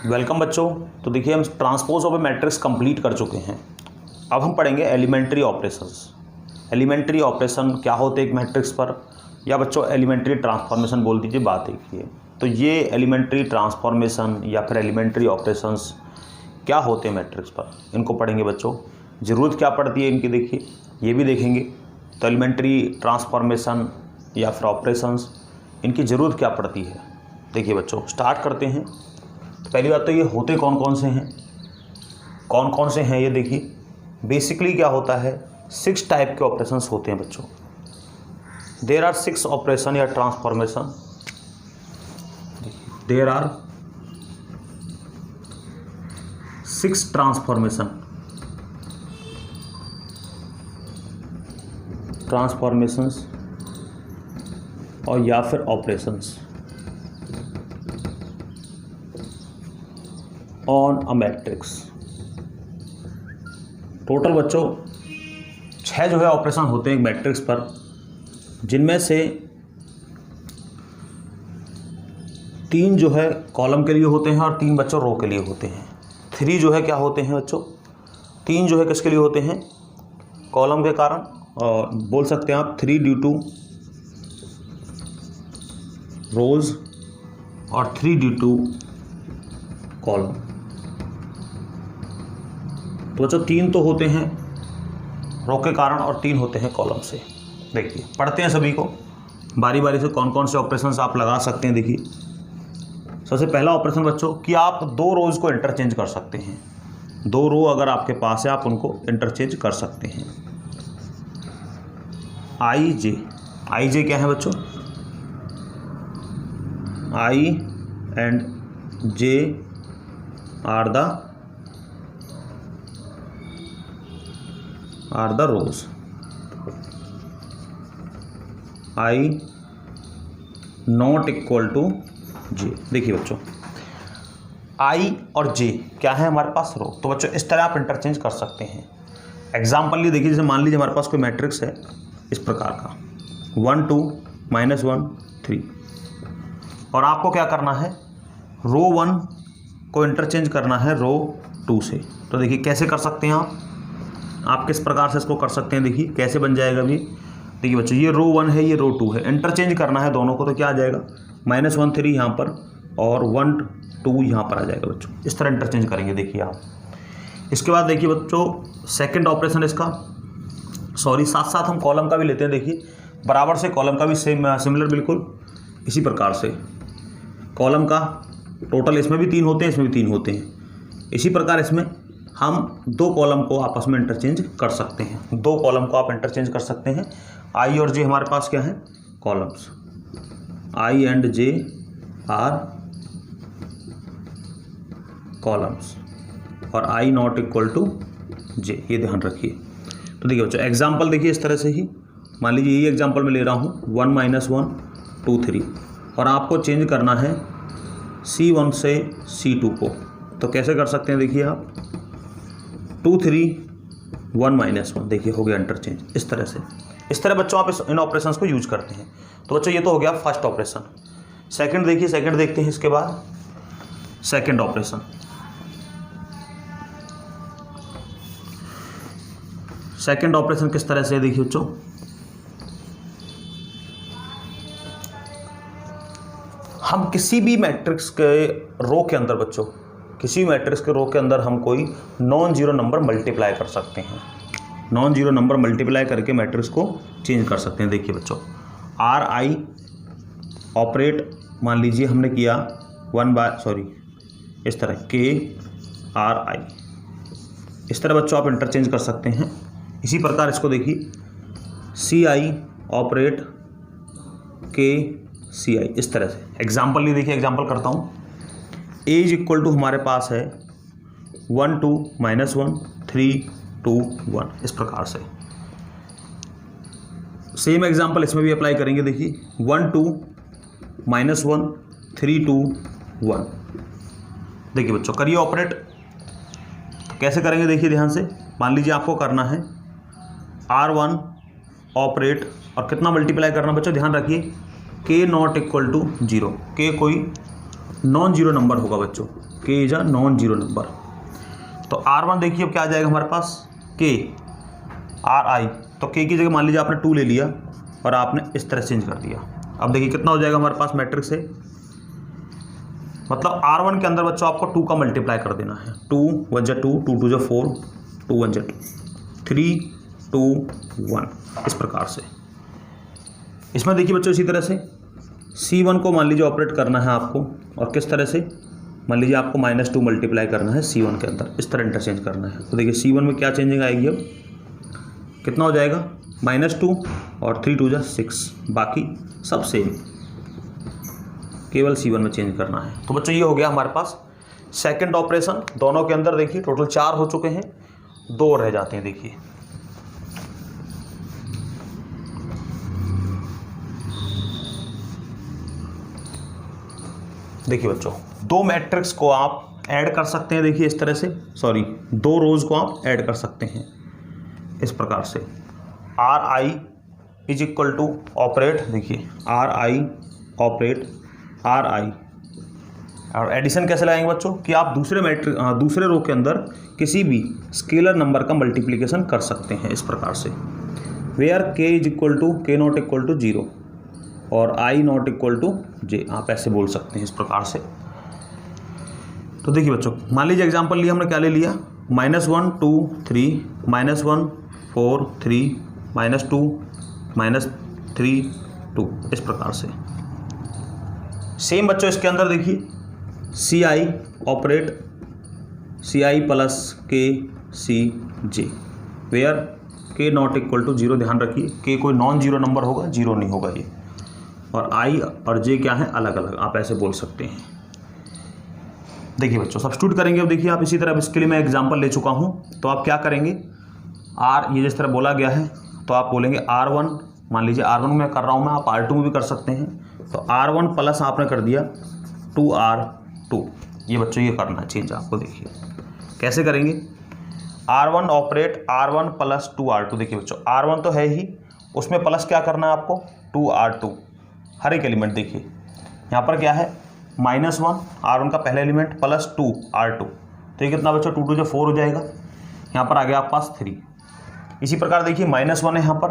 Welcome बच्चों। तो देखिए हम transpose of A matrix complete कर चुके हैं। अब हम पढ़ेंगे एलिमेंट्री ऑपरेशंस। एलिमेंट्री ऑपरेशन क्या होते हैं एक मैट्रिक्स पर, या बच्चों एलिमेंट्री ट्रांसफॉर्मेशन बोल दीजिए, बात एक ही है। तो ये एलिमेंट्री ट्रांसफॉर्मेशन या फिर एलिमेंट्री ऑपरेशंस क्या होते हैं मैट्रिक्स पर, इनको पढ़ेंगे बच्चों। ज़रूरत क्या पड़ती है इनकी देखिए, ये भी देखेंगे। तो एलिमेंट्री ट्रांसफॉर्मेशन या फिर ऑपरेशंस, इनकी ज़रूरत क्या पड़ती है देखिए बच्चों। स्टार्ट करते हैं। तो पहली बात तो ये होते कौन कौन से हैं ये देखिए। बेसिकली क्या होता है, 6 टाइप के ऑपरेशंस होते हैं बच्चों। देयर आर 6 ऑपरेशन या ट्रांसफॉर्मेशन। देयर आर 6 ट्रांसफॉर्मेशंस और या फिर operations on a matrix. Total बच्चों 6 जो है ऑपरेशन होते हैं एक मैट्रिक्स पर, जिनमें से 3 जो है कॉलम के लिए होते हैं और 3 बच्चों रो के लिए होते हैं। 3 जो है क्या होते हैं बच्चों, 3 जो है किसके लिए होते हैं, कॉलम के कारण, और बोल सकते हैं आप 3 ड्यू टू रोज और 3 ड्यू टू कॉलम। तो बच्चों 3 तो होते हैं रो के कारण और 3 होते हैं कॉलम से। देखिए पढ़ते हैं सभी को बारी बारी से कौन कौन से ऑपरेशंस आप लगा सकते हैं। देखिए सबसे पहला ऑपरेशन बच्चों कि आप 2 रोज को इंटरचेंज कर सकते हैं। 2 रो अगर आपके पास है आप उनको इंटरचेंज कर सकते हैं। आई जे क्या है बच्चों, I and J are the rows. I not equal to J. देखिए बच्चों आई और जे क्या है हमारे पास, रो। तो बच्चों इस तरह आप इंटरचेंज कर सकते हैं। एग्जाम्पल लिए देखिए, जैसे मान लीजिए हमारे पास कोई मैट्रिक्स है इस प्रकार का 1 2 -1 3, और आपको क्या करना है, रो 1 को इंटरचेंज करना है रो 2 से। तो देखिए कैसे कर सकते हैं आप किस प्रकार से इसको कर सकते हैं। देखिए कैसे बन जाएगा अभी। देखिए बच्चों ये रो 1 है, ये रो 2 है, इंटरचेंज करना है दोनों को। तो क्या आ जाएगा, -1 3 यहाँ पर और 1 2 यहाँ पर आ जाएगा बच्चों। इस तरह इंटरचेंज करेंगे देखिए आप। इसके बाद देखिए बच्चों सेकंड ऑपरेशन इसका, साथ साथ हम कॉलम का भी लेते हैं। देखिए बराबर से कॉलम का भी सिमिलर बिल्कुल इसी प्रकार से। कॉलम का टोटल इसमें भी 3 होते हैं, इसमें भी 3 होते हैं। इसी प्रकार इसमें हम 2 कॉलम को आपस में इंटरचेंज कर सकते हैं। 2 कॉलम को आप इंटरचेंज कर सकते हैं। आई और जे हमारे पास क्या है, columns. I and J are columns और आई नॉट इक्वल टू जे, ये ध्यान रखिए। तो देखिए बच्चों एग्जाम्पल देखिए इस तरह से ही, मान लीजिए यही एग्जाम्पल मैं ले रहा हूँ 1 -1 2 3, और आपको चेंज करना है C1 से C2 को। तो कैसे कर सकते हैं देखिए आप, 2 3 1 -1, देखिए हो गया इंटरचेंज। इस तरह से, इस तरह बच्चों आप इन ऑपरेशंस को यूज करते हैं। तो बच्चों ये तो हो गया फर्स्ट ऑपरेशन। सेकंड देखिए, सेकंड देखते हैं इसके बाद सेकंड ऑपरेशन। सेकंड ऑपरेशन किस तरह से देखिए बच्चों, हम किसी भी मैट्रिक्स के रो के अंदर बच्चों, किसी भी मैट्रिक्स के रो के अंदर हम कोई नॉन जीरो नंबर मल्टीप्लाई कर सकते हैं। नॉन जीरो नंबर मल्टीप्लाई करके मैट्रिक्स को चेंज कर सकते हैं। देखिए बच्चों आर आई ऑपरेट, मान लीजिए हमने किया इस तरह के आर आई, इस तरह बच्चों आप इंटरचेंज कर सकते हैं। इसी प्रकार इसको देखिए सी आई ऑपरेट के सी आई, इस तरह से। एग्जाम्पल नहीं, देखिए एग्जाम्पल करता हूँ। एज इक्वल टू हमारे पास है 1 2 -1 3 2 1, इस प्रकार से। सेम एग्जाम्पल इसमें भी अप्लाई करेंगे। देखिए 1 2 -1 3 2 1। देखिए बच्चों करिए ऑपरेट। कैसे करेंगे देखिए ध्यान से। मान लीजिए आपको करना है R1 ऑपरेट, और कितना मल्टीप्लाई करना बच्चों, ध्यान रखिए के नॉट इक्वल टू 0, के कोई नॉन जीरो नंबर होगा बच्चों, के is a non zero number. तो R1 देखिए अब क्या आ जाएगा हमारे पास, के आर आई, तो के की जगह मान लीजिए आपने 2 ले लिया और आपने इस तरह चेंज कर दिया। अब देखिए कितना हो जाएगा हमारे पास मैट्रिक्स है, मतलब R1 के अंदर बच्चों आपको 2 का मल्टीप्लाई कर देना है। 2 1 जा 2, 2 2 जा 4, 2 1 जा 2, 3 2 1, इस प्रकार से। इसमें देखिए बच्चों इसी तरह से C1 को मान लीजिए ऑपरेट करना है आपको, और किस तरह से, मान लीजिए आपको -2 मल्टीप्लाई करना है C1 के अंदर, इस तरह इंटरचेंज करना है। तो देखिए C1 में क्या चेंजिंग आएगी, अब कितना हो जाएगा -2 और 3 2 जा 6, बाकी सब सेम, केवल C1 में चेंज करना है। तो बच्चों ये हो गया हमारे पास सेकंड ऑपरेशन। दोनों के अंदर देखिए टोटल 4 हो चुके हैं, 2 रह जाते हैं। देखिए देखिए बच्चों 2 मैट्रिक्स को आप ऐड कर सकते हैं। देखिए इस तरह से, सॉरी 2 रोज को आप ऐड कर सकते हैं इस प्रकार से। R I is equal to operate, देखिए R I operate R I, और एडिशन कैसे लगाएंगे बच्चों कि आप दूसरे रो के अंदर किसी भी स्केलर नंबर का मल्टीप्लिकेशन कर सकते हैं इस प्रकार से। वेयर के इज इक्वल टू के नॉट इक्वल टू 0 और आई नॉट इक्वल टू जे, आप ऐसे बोल सकते हैं इस प्रकार से। तो देखिए बच्चों मान लीजिए एग्जांपल लिया हमने, क्या ले लिया, -1 2 3 -1 4 3 -2 -3 2, इस प्रकार से। सेम बच्चों इसके अंदर देखिए सी I operate C I plus के सी जे, वेयर के नॉट इक्वल टू 0, ध्यान रखिए के कोई नॉन जीरो नंबर होगा, 0 नहीं होगा ये, और आई और जे क्या है अलग अलग, आप ऐसे बोल सकते हैं। देखिए बच्चों सब्स्टिट्यूट करेंगे। अब देखिए आप इसी तरह, अब इसके लिए मैं एग्जांपल ले चुका हूँ, तो आप क्या करेंगे, आर ये जिस तरह बोला गया है तो आप बोलेंगे R1, मान लीजिए R1 में कर रहा हूँ मैं, आप R2 में भी कर सकते हैं। तो R1 प्लस आपने कर दिया 2R2, ये बच्चों ये करना है चेंज आपको। देखिए कैसे करेंगे, R1 operate R1 plus 2R2। देखिए बच्चों R1 तो है ही, उसमें प्लस क्या करना है आपको 2R2, हर एक एलिमेंट। देखिए यहाँ पर क्या है -1 R1 का पहला एलिमेंट प्लस 2R2, तो ये कितना बच्चों 2 2 जो 4 हो जाएगा, यहाँ पर आ गया आपके पास 3। इसी प्रकार देखिए -1 है यहाँ पर,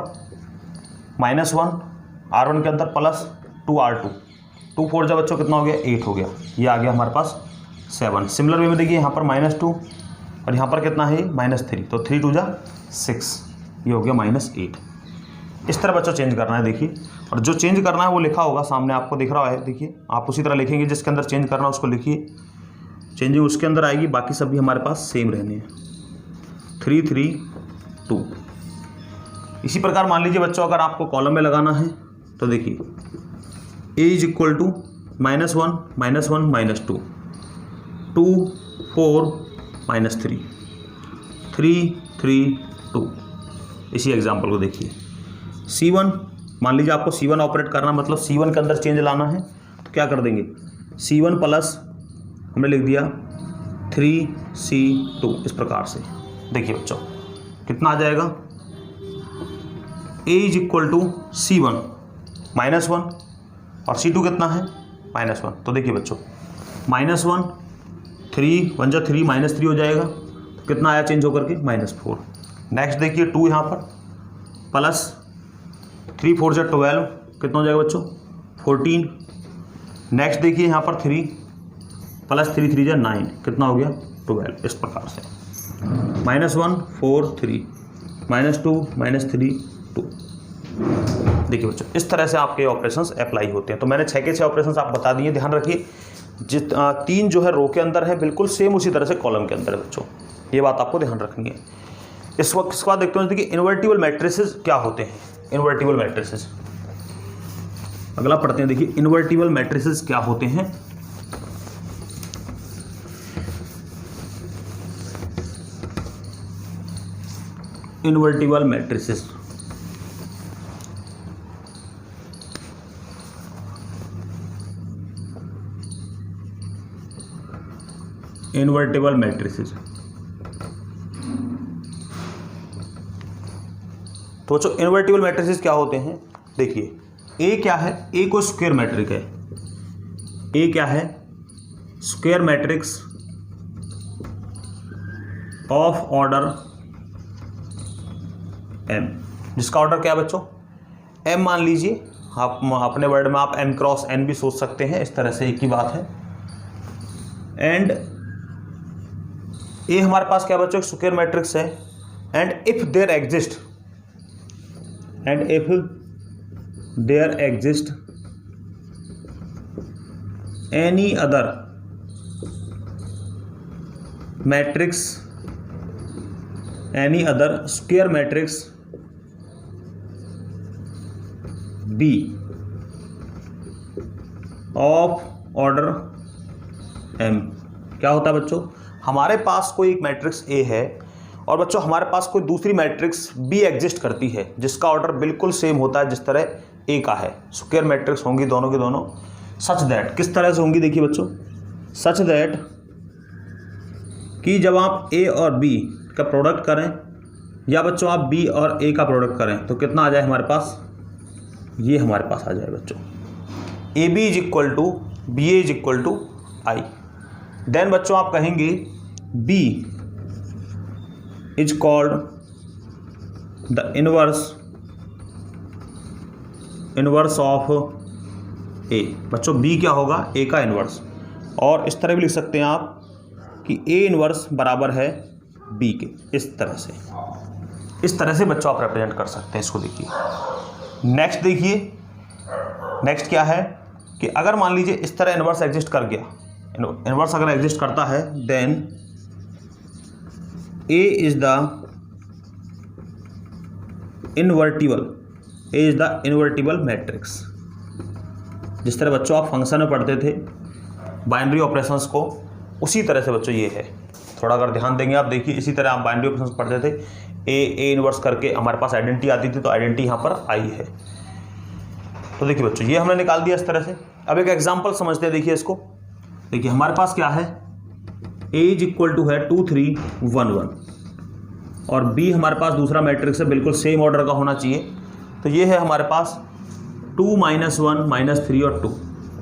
-1 R1 के अंदर प्लस 2R2, 2 4 जब बच्चों कितना हो गया 8 हो गया, ये आ गया हमारे पास 7। सिमिलर वे में देखिए यहाँ पर -2 और यहाँ पर कितना है -3, तो 3 2 जा 6, ये हो गया -8। इस तरह बच्चों चेंज करना है। देखिए और जो चेंज करना है वो लिखा होगा सामने, आपको दिख रहा है। देखिए आप उसी तरह लिखेंगे, जिसके अंदर चेंज करना है उसको लिखिए, चेंजिंग उसके अंदर आएगी, बाकी सब भी हमारे पास सेम रहने हैं। 3 3 2। इसी प्रकार मान लीजिए बच्चों अगर आपको कॉलम में लगाना है तो देखिए a इज इक्वल टू -1 -1 -2 2 4 -3 3 3 2। इसी एग्जाम्पल को देखिए C1, मान लीजिए आपको C1 ऑपरेट करना, मतलब C1 के अंदर चेंज लाना है, तो क्या कर देंगे C1 प्लस हमने लिख दिया 3C2, इस प्रकार से। देखिए बच्चों कितना आ जाएगा, a is equal to C1 -1 और C2 कितना है -1। तो देखिए बच्चों -1 3 1 जा 3 -3 हो जाएगा, तो कितना आया चेंज होकर के -4। नेक्स्ट देखिए 2 यहाँ पर प्लस 3 4 जा 12, कितना हो जाएगा बच्चों 14। नेक्स्ट देखिए यहाँ पर 3 प्लस 3 3 जा 9, कितना हो गया 12, इस प्रकार से। -1 4 3 -2 -3 2। देखिए बच्चों इस तरह से आपके ऑपरेशंस अप्लाई होते हैं। तो मैंने 6 के 6 ऑपरेशंस आप बता दिए। ध्यान रखिए 3 जो है रो के अंदर है, बिल्कुल सेम उसी तरह से कॉलम के अंदर है बच्चों, ये बात आपको ध्यान रखनी है। इसके बाद देखते हैं देखिए इन्वर्टिबल मैट्रिसेस क्या होते हैं। इन्वर्टिबल मैट्रिसेस अगला पढ़ते हैं। देखिए इन्वर्टिबल मैट्रिसेस क्या होते हैं। Invertible matrices, invertible matrices. तो बच्चों इन्वर्टिबल मैट्रिसेस क्या होते हैं। देखिए ए क्या है, ए कोई स्क्वायर मैट्रिक है। ए क्या है, square matrix of order m, जिसका ऑर्डर क्या है बच्चों, m मान लीजिए। आप अपने वर्ड में आप m क्रॉस n भी सोच सकते हैं, इस तरह से एक ही बात है। एंड ये हमारे पास क्या है बच्चों, स्क्वायर मैट्रिक्स है। And if there exist any other matrix, any other square matrix B of order m, क्या होता है बच्चों, हमारे पास कोई एक मैट्रिक्स A है और बच्चों हमारे पास कोई दूसरी मैट्रिक्स B एग्जिस्ट करती है जिसका ऑर्डर बिल्कुल सेम होता है जिस तरह A का है। स्क्वायर मैट्रिक्स होंगी दोनों के दोनों, सच दैट, किस तरह से होंगी देखिए बच्चों, सच दैट कि जब आप A और B का प्रोडक्ट करें या बच्चों आप B और A का प्रोडक्ट करें तो कितना आ जाए हमारे पास, ये हमारे पास आ जाए बच्चों, AB is equal to BA is equal to I। Then बच्चों आप कहेंगे B is called the inverse of A। बच्चों B क्या होगा, A का इनवर्स। और इस तरह भी लिख सकते हैं आप कि A इनवर्स बराबर है B के, इस तरह से बच्चों आप रिप्रेजेंट कर सकते हैं इसको। देखिए नेक्स्ट, देखिए नेक्स्ट क्या है कि अगर मान लीजिए इस तरह इनवर्स एग्जिस्ट कर गया, इनवर्स अगर एग्जिस्ट करता है then A is the invertible matrix. जिस तरह बच्चों आप फंक्शन में पढ़ते थे बाइनरी ऑपरेशंस को, उसी तरह से बच्चों ये है। थोड़ा अगर ध्यान देंगे आप, देखिए इसी तरह आप बाइनरी ऑपरेशंस पढ़ते थे, ए इनवर्स करके हमारे पास आइडेंटिटी आती थी, तो आइडेंटिटी यहाँ पर आई है। तो देखिए बच्चों ये हमने निकाल दिया इस तरह से। अब एक एग्जांपल समझते हैं, देखिए इसको। देखिए हमारे पास क्या है, A इज इक्वल टू है 2 3 1 1 और B हमारे पास दूसरा मैट्रिक्स है, बिल्कुल सेम ऑर्डर का होना चाहिए। तो ये है हमारे पास 2 -1 -3 और 2।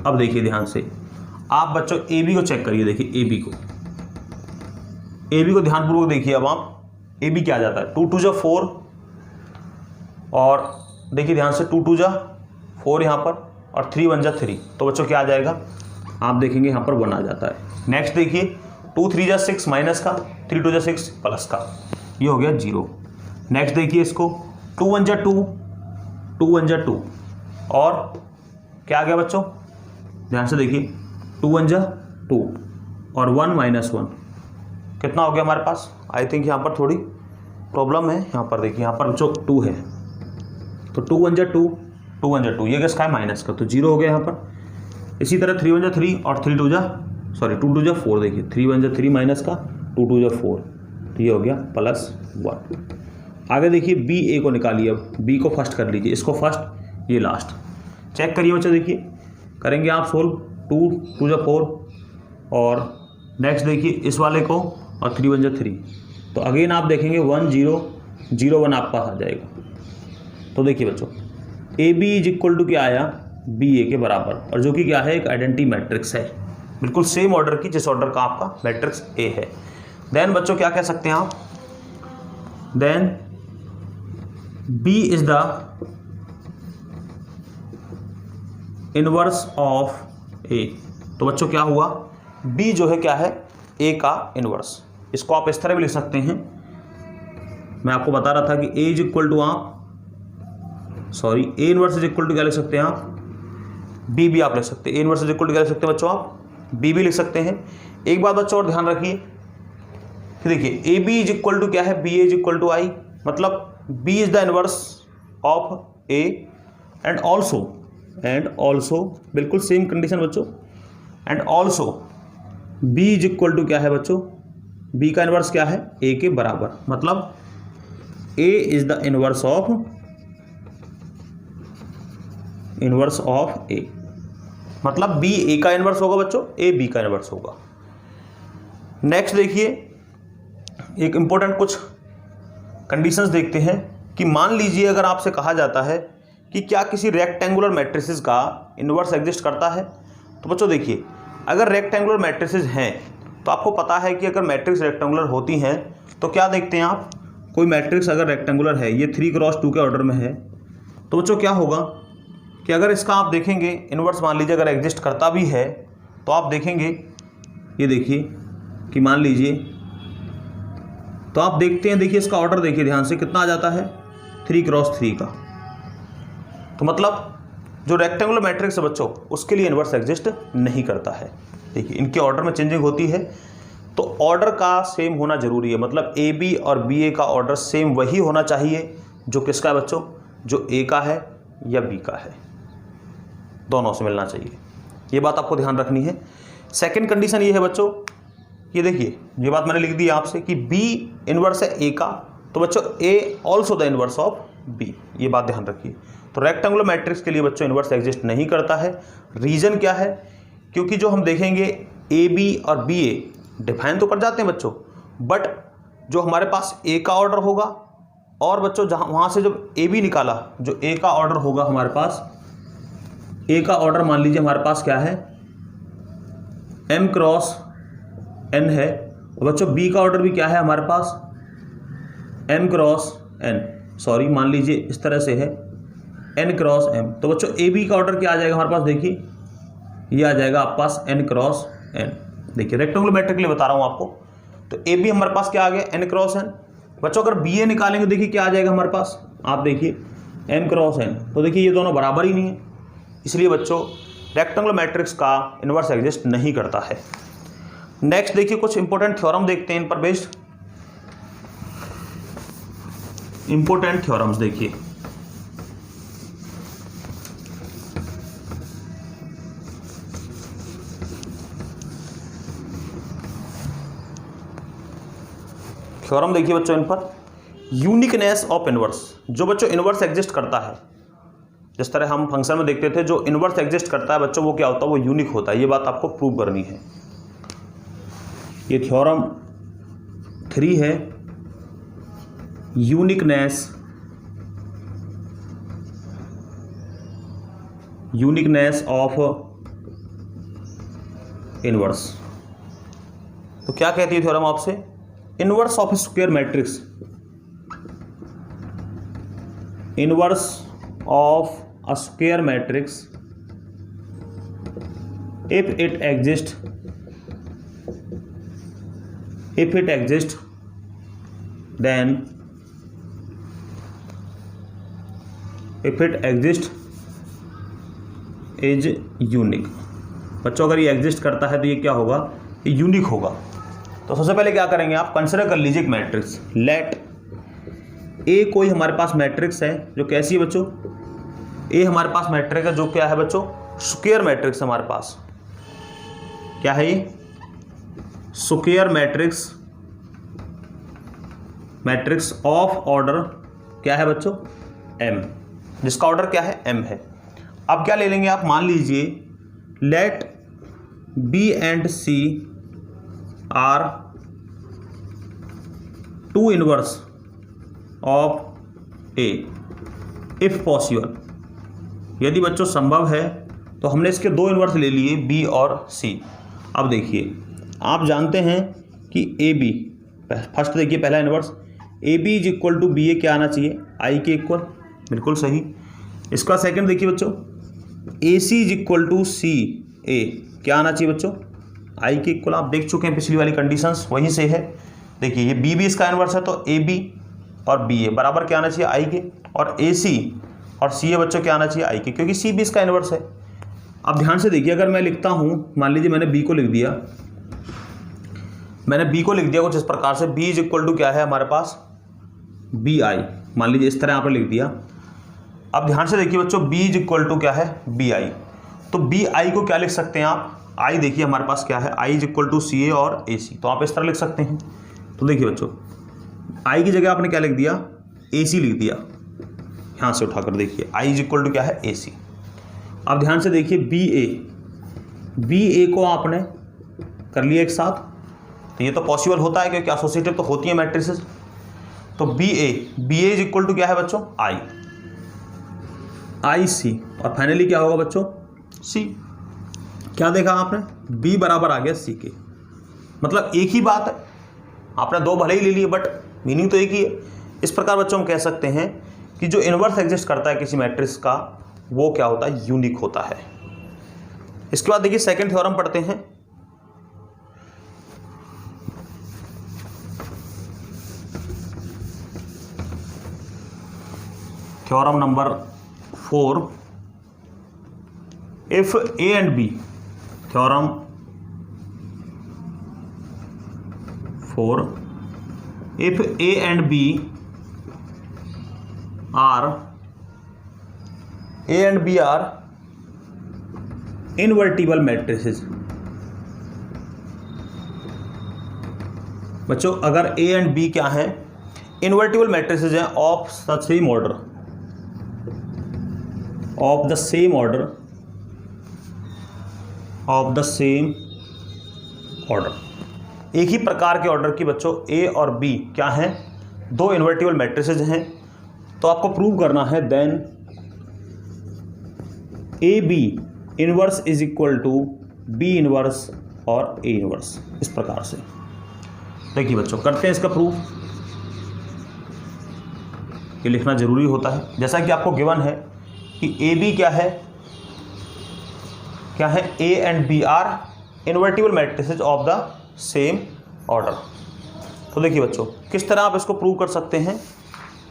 अब देखिए ध्यान से आप बच्चों AB को चेक करिए, देखिए AB को ध्यानपूर्वक देखिए। अब आप AB क्या आ जाता है, 2 2 जा 4 और देखिए ध्यान से 2 2 जा 4 यहाँ पर और 3 1 जा 3। तो बच्चों क्या आ जाएगा, आप देखेंगे यहाँ पर 1 आ जाता है। नेक्स्ट देखिए 2 3 जा 6 माइनस का, 3 2 जा 6 प्लस का, ये हो गया 0। नेक्स्ट देखिए इसको 2 1 जा 2 2 1 जा 2 और क्या आ गया बच्चों, ध्यान से देखिए 2 1 जा 2 और 1 -1 कितना हो गया हमारे पास। आई थिंक यहाँ पर थोड़ी प्रॉब्लम है, यहाँ पर देखिए, यहाँ पर बच्चों 2 है तो 2 1 जा 2 2 1 जा 2, ये किसका है, माइनस का, तो 0 हो गया यहाँ पर। इसी तरह 3 1 जा 3 और 2 2 जा 4, देखिए 3 1 जा 3 माइनस का 2 2 जा 4, तो ये हो गया +1। आगे देखिए B A को निकालिए। अब B को फर्स्ट कर लीजिए, इसको फर्स्ट, ये लास्ट। चेक करिए बच्चों, देखिए करेंगे आप सोल्व, 2 2 जा 4 और नेक्स्ट देखिए इस वाले को और 3 1 जा 3, तो अगेन आप देखेंगे 1 0 0 1 आपके पास आ जाएगा। तो देखिए बच्चों AB इज इक्वल टू क्या आया, BA के बराबर, और जो कि क्या है, एक आइडेंटिटी मैट्रिक्स है, बिल्कुल सेम ऑर्डर की जिस ऑर्डर का आपका मैट्रिक्स A है। देन बच्चों क्या कह सकते हैं आप, then B is the inverse of A। तो बच्चों क्या हुआ, B जो है क्या है, A का इनवर्स। इसको आप इस तरह भी लिख सकते हैं, मैं आपको बता रहा था कि A इज इक्वल टू आप A inverse is equal to क्या लिख सकते हैं आप, B भी आप लिख सकते हैं। A inverse is equal to क्या लिख सकते हैं बच्चों, आप B भी लिख सकते हैं। एक बात बच्चों और ध्यान रखिए कि देखिए AB इज इक्वल टू क्या है, BA is equal to I, मतलब B is the inverse of A and also बिल्कुल सेम कंडीशन बच्चों, and also B is equal to क्या है बच्चों, B का इनवर्स क्या है, A के बराबर, मतलब A is the inverse of A, मतलब B A का इनवर्स होगा बच्चों, A B का इनवर्स होगा। नेक्स्ट देखिए एक इंपॉर्टेंट कुछ कंडीशंस देखते हैं कि मान लीजिए अगर आपसे कहा जाता है कि क्या किसी रेक्टेंगुलर मैट्रिसेस का इनवर्स एग्जिस्ट करता है। तो बच्चों देखिए अगर रेक्टेंगुलर मैट्रिसेस हैं तो आपको पता है कि अगर मैट्रिक्स रेक्टेंगुलर होती हैं तो क्या देखते हैं आप, कोई मैट्रिक्स अगर रेक्टेंगुलर है, ये 3x2 के ऑर्डर में है, तो बच्चों क्या होगा कि अगर इसका आप देखेंगे इन्वर्स मान लीजिए अगर एग्जिस्ट करता भी है तो आप देखेंगे, ये देखिए कि मान लीजिए, तो आप देखते हैं, देखिए इसका ऑर्डर देखिए ध्यान से कितना आ जाता है 3x3 का। तो मतलब जो रेक्टेंगुलर मैट्रिक्स है बच्चों उसके लिए इन्वर्स एग्जिस्ट नहीं करता है। देखिए इनके ऑर्डर में चेंजिंग होती है तो ऑर्डर का सेम होना जरूरी है, मतलब ए बी और बी ए का ऑर्डर सेम वही होना चाहिए जो किसका है बच्चों, जो ए का है या बी का है, दोनों से मिलना चाहिए। ये बात आपको ध्यान रखनी है। सेकंड कंडीशन ये है बच्चों, ये देखिए ये बात मैंने लिख दी आपसे कि बी इन्वर्स है ए का, तो बच्चों A also the inverse of B, ये बात ध्यान रखिए। तो रेक्टेंगुलर मैट्रिक्स के लिए बच्चों इन्वर्स एग्जिस्ट नहीं करता है। रीजन क्या है, क्योंकि जो हम देखेंगे ए बी और बी ए डिफाइन तो कर जाते हैं बच्चों, बट जो हमारे पास ए का ऑर्डर होगा और बच्चों जहाँ वहाँ से जब ए बी निकाला, जो ए का ऑर्डर होगा हमारे पास, ए का ऑर्डर मान लीजिए हमारे पास क्या है m क्रॉस n है, और बच्चों बी का ऑर्डर भी क्या है हमारे पास m क्रॉस n, सॉरी मान लीजिए इस तरह से है n क्रॉस m। तो बच्चों ए बी का ऑर्डर क्या आ जाएगा हमारे पास, देखिए ये आ जाएगा आपके पास n क्रॉस n। देखिए रेक्टेंगुलर मैट्रिक्स के लिए बता रहा हूँ आपको, तो ए बी हमारे पास क्या आ गया n क्रॉस n। बच्चों अगर बी ए निकालेंगे देखिए क्या आ जाएगा हमारे पास, आप देखिए m क्रॉस n, तो देखिए ये दोनों बराबर ही नहीं है, इसलिए बच्चों रेक्टेंगुलर मैट्रिक्स का इन्वर्स एग्जिस्ट नहीं करता है। नेक्स्ट देखिए कुछ इंपॉर्टेंट थ्योरम देखते हैं इन पर बेस्ड, इंपॉर्टेंट थ्योरम्स देखिए। थ्योरम देखिए बच्चों इन पर, यूनिकनेस ऑफ इन्वर्स, जो बच्चों इन्वर्स एग्जिस्ट करता है, जिस तरह हम फंक्शन में देखते थे जो इन्वर्स एग्जिस्ट करता है बच्चों वो क्या होता है, वो यूनिक होता है। ये बात आपको प्रूव करनी है। ये थ्योरम 3 है, यूनिकनेस ऑफ इन्वर्स। तो क्या कहती है थ्योरम आपसे, inverse of square matrix, inverse of a square matrix if it exists then is unique। बच्चों अगर ये एग्जिस्ट करता है तो ये क्या होगा, ये यूनिक होगा। तो सबसे पहले क्या करेंगे आप, कंसिडर कर लीजिए एक मैट्रिक्स, लेट ए कोई हमारे पास मैट्रिक्स है जो कैसी है बच्चों, ए हमारे पास मैट्रिक्स है जो क्या है बच्चों, स्क्वायर मैट्रिक्स हमारे पास, क्या है ये स्क्वायर मैट्रिक्स ऑफ ऑर्डर क्या है बच्चों m, जिसका ऑर्डर क्या है m है। अब क्या ले लेंगे आप, मान लीजिए let b and c are two inverse of a if possible, यदि बच्चों संभव है, तो हमने इसके 2 इन्वर्स ले लिए बी और सी। अब देखिए आप जानते हैं कि ए बी, फर्स्ट देखिए पहला inverse, A B is equal to B A क्या आना चाहिए, आई के इक्वल, बिल्कुल सही। इसका सेकंड देखिए बच्चों, ए सी इज इक्वल टू सी ए क्या आना चाहिए बच्चों, आई के इक्वल। आप देख चुके हैं पिछली वाली कंडीशंस वहीं से है। देखिए ये बी भी इसका इन्वर्स है, तो ए बी और बी ए बराबर क्या आना चाहिए आई के, और ए सी और सी ए बच्चों क्या आना चाहिए आई के, क्योंकि सी भी इसका इन्वर्स है। अब ध्यान से देखिए, अगर मैं लिखता हूँ, मान लीजिए मैंने बी को लिख दिया, कुछ इस प्रकार से, बी इज इक्वल टू क्या है हमारे पास बी आई, मान लीजिए इस तरह आपने लिख दिया। अब ध्यान से देखिए बच्चों, बी इज इक्वल टू क्या है बी आई, तो बी आई को क्या लिख सकते हैं आप, आई देखिए हमारे पास क्या है, आई इज इक्वल टू सी ए और ए सी, तो आप इस तरह लिख सकते हैं। तो देखिए बच्चों, आई की जगह आपने क्या लिख दिया, ए सी लिख दिया, यहाँ से उठाकर देखिए आई इज इक्वल टू क्या है ए सी। अब ध्यान से देखिए बी ए को आपने कर लिया एक साथ, तो ये तो पॉसिबल होता है क्योंकि एसोसिएटिव तो होती है मैट्रिसेस। तो B A is equal to क्या है बच्चों आई सी, और फाइनली क्या होगा बच्चों सी। क्या देखा आपने, बी बराबर आ गया सी के, मतलब एक ही बात है, आपने दो भले ही ले लिए बट मीनिंग तो एक ही है। इस प्रकार बच्चों हम कह सकते हैं कि जो इन्वर्स एग्जिस्ट करता है किसी मैट्रिक्स का वो क्या होता है, यूनिक होता है। इसके बाद देखिए सेकंड थ्योरम पढ़ते हैं। Theorem number 4, if A and B, theorem 4, if A and B are invertible matrices। बच्चों अगर A and B क्या हैं, इन्वर्टिबल मैट्रिसेस हैं of the same order, of the same order, of the same order, एक ही प्रकार के order की बच्चों ए और बी क्या हैं, दो इन्वर्टिबल मैट्रिसेस हैं। तो आपको प्रूव करना है then A B inverse is equal to B inverse और ए इनवर्स, इस प्रकार से। देखिए बच्चों करते हैं इसका प्रूफ, ये लिखना जरूरी होता है। जैसा कि आपको गिवन है कि ए बी क्या है, A and B are invertible matrices of the same order. तो देखिए बच्चों किस तरह आप इसको प्रूव कर सकते हैं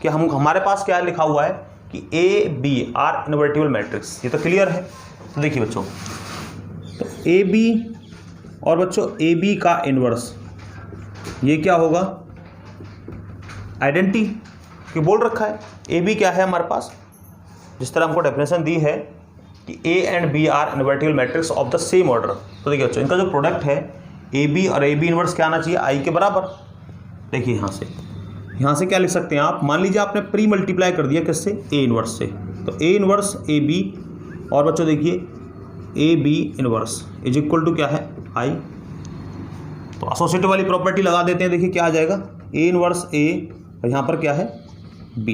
कि हमारे पास क्या लिखा हुआ है कि A B are invertible matrix, ये तो क्लियर है। तो देखिए बच्चों, तो ए बी और बच्चों ए बी का इन्वर्स ये क्या होगा, आइडेंटिटी कि बोल रखा है ए बी क्या है हमारे पास, जिस तरह हमको डेफिनेशन दी है कि A and B are invertible matrix of the same order. तो देखिए बच्चों इनका जो प्रोडक्ट है ए बी और ए बी इनवर्स क्या आना चाहिए, आई के बराबर। देखिए यहाँ से क्या लिख सकते हैं आप, मान लीजिए आपने प्री मल्टीप्लाई कर दिया किससे, ए इनवर्स से, तो ए इनवर्स ए बी और बच्चों देखिए A B inverse is equal to क्या है, आई। तो एसोसिएटिव वाली प्रॉपर्टी लगा देते हैं, देखिए क्या आ जाएगा, ए इनवर्स ए और यहाँ पर क्या है बी।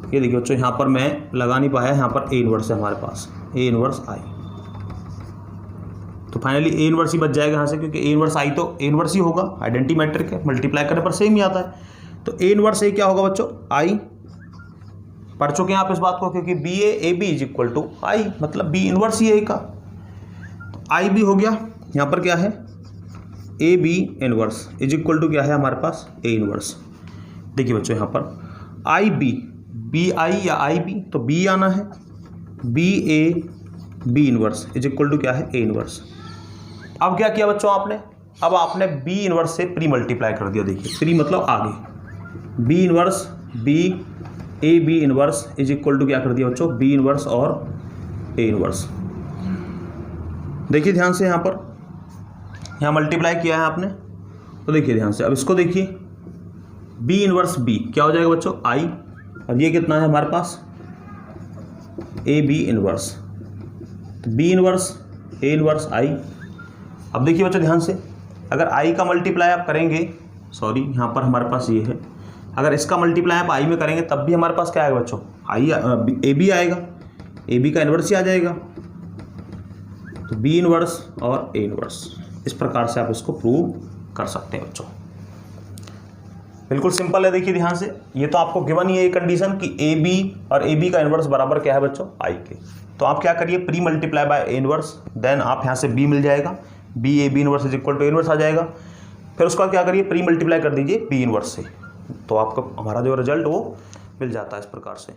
ये देखिए बच्चों यहाँ पर मैं लगा नहीं पाया, यहाँ पर ए इनवर्स है हमारे पास, ए इनवर्स आई। तो फाइनली ए इनवर्स ही बच जाएगा यहाँ से, क्योंकि ए इनवर्स आई तो ए इनवर्स ही होगा, आइडेंटिटी मैट्रिक है, मल्टीप्लाई करने पर सेम ही आता है। तो ए इनवर्स ए क्या होगा बच्चों, आई। पढ़ चुके हैं आप इस बात को, क्योंकि B A B is equal to I, मतलब बी इनवर्स ही ए का। तो आई बी हो गया, यहाँ पर क्या है A B inverse is equal to क्या है हमारे पास, ए इनवर्स। देखिए बच्चों यहाँ पर आई बी, बी आई या आई बी, तो बी आना है, B A B inverse is equal to क्या है, ए इनवर्स। अब क्या किया बच्चों आपने, अब आपने बी इनवर्स से प्री मल्टीप्लाई कर दिया। देखिए प्री मतलब आगे, B inverse B A B inverse is equal to क्या कर दिया बच्चों, बी इनवर्स और ए इनवर्स। देखिए ध्यान से यहाँ पर, यहाँ मल्टीप्लाई किया है आपने, तो देखिए ध्यान से, अब इसको देखिए बी इनवर्स बी क्या हो जाएगा बच्चों, आई, और ये कितना है हमारे पास, ए बी इनवर्स, तो B inverse A inverse I. अब देखिए बच्चों ध्यान से, अगर आई का मल्टीप्लाई आप करेंगे, सॉरी यहाँ पर हमारे पास ये है, अगर इसका मल्टीप्लाई आप आई में करेंगे तब भी हमारे पास क्या आएगा बच्चों, आई ए बी आएगा, ए बी का इनवर्स ही आ जाएगा। तो बी इनवर्स और ए इनवर्स, इस प्रकार से आप इसको प्रूव कर सकते हैं बच्चों। बिल्कुल सिंपल है। देखिए ध्यान से, ये तो आपको गिवन ही है कंडीशन कि ए बी और ए बी का इनवर्स बराबर क्या है बच्चों, आई के। तो आप क्या करिए, pre multiply by A inverse, then आप यहाँ से बी मिल जाएगा, B A B inverse is equal to A inverse आ जाएगा। फिर उसका क्या करिए, प्री मल्टीप्लाई कर दीजिए बी इनवर्स से, तो आपको हमारा जो रिजल्ट वो मिल जाता है इस प्रकार से।